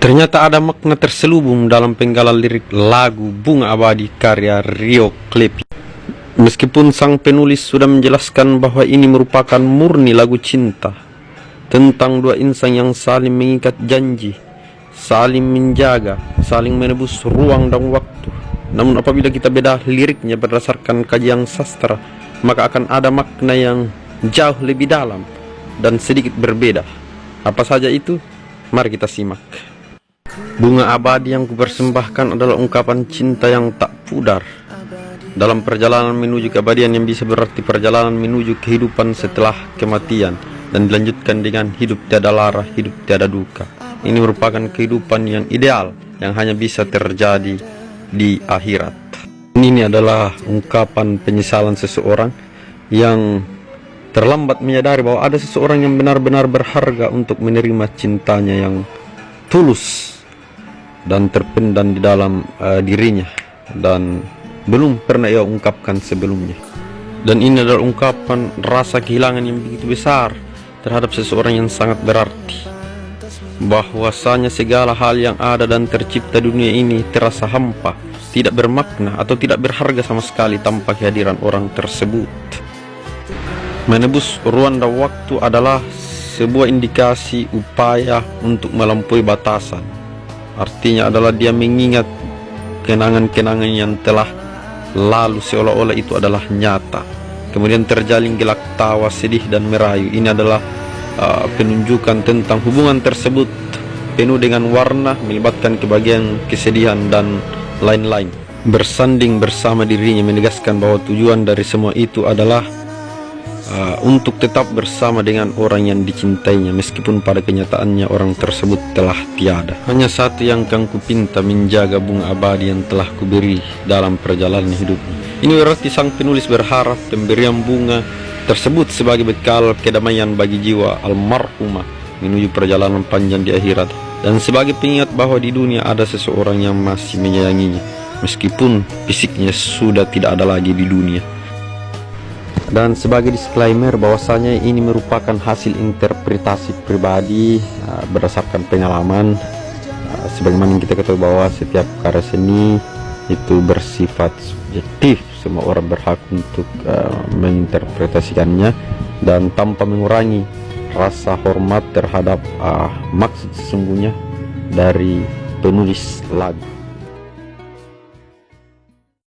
Ternyata ada makna terselubung dalam penggalan lirik lagu Bunga Abadi karya Rio Klepi. Meskipun sang penulis sudah menjelaskan bahwa ini merupakan murni lagu cinta tentang dua insan yang saling mengikat janji, saling menjaga, saling menebus ruang dan waktu. Namun apabila kita bedah liriknya berdasarkan kajian sastra, maka akan ada makna yang jauh lebih dalam dan sedikit berbeda. Apa saja itu? Mari kita simak. Bunga abadi yang kupersembahkan adalah ungkapan cinta yang tak pudar dalam perjalanan menuju keabadian, yang bisa berarti perjalanan menuju kehidupan setelah kematian, dan dilanjutkan dengan hidup tiada lara, hidup tiada duka. Ini merupakan kehidupan yang ideal yang hanya bisa terjadi di akhirat. Ini adalah ungkapan penyesalan seseorang yang terlambat menyadari bahwa ada seseorang yang benar-benar berharga untuk menerima cintanya yang tulus dan terpendam di dalam dirinya, dan belum pernah ia ungkapkan sebelumnya. Dan ini adalah ungkapan rasa kehilangan yang begitu besar terhadap seseorang yang sangat berarti, bahwasanya segala hal yang ada dan tercipta dunia ini terasa hampa, tidak bermakna atau tidak berharga sama sekali tanpa kehadiran orang tersebut. Menebus ruang dan waktu adalah sebuah indikasi upaya untuk melampaui batasan. Artinya adalah dia mengingat kenangan-kenangan yang telah lalu seolah-olah itu adalah nyata. Kemudian terjalin gelak tawa, sedih dan merayu. Ini adalah penunjukan tentang hubungan tersebut penuh dengan warna, melibatkan kebahagiaan, kesedihan dan lain-lain. Bersanding bersama dirinya menegaskan bahwa tujuan dari semua itu adalah untuk tetap bersama dengan orang yang dicintainya, meskipun pada kenyataannya orang tersebut telah tiada. Hanya satu yang akan kupinta, menjaga bunga abadi yang telah kuberi dalam perjalanan hidupnya. Ini berarti sang penulis berharap pemberian bunga tersebut sebagai bekal kedamaian bagi jiwa almarhumah menuju perjalanan panjang di akhirat, dan sebagai pengingat bahwa di dunia ada seseorang yang masih menyayanginya meskipun fisiknya sudah tidak ada lagi di dunia. Dan sebagai disclaimer bahwasanya ini merupakan hasil interpretasi pribadi berdasarkan pengalaman. Sebagaimana kita ketahui bahwa setiap karya seni itu bersifat subjektif, semua orang berhak untuk menginterpretasikannya, dan tanpa mengurangi rasa hormat terhadap maksud sesungguhnya dari penulis lagu.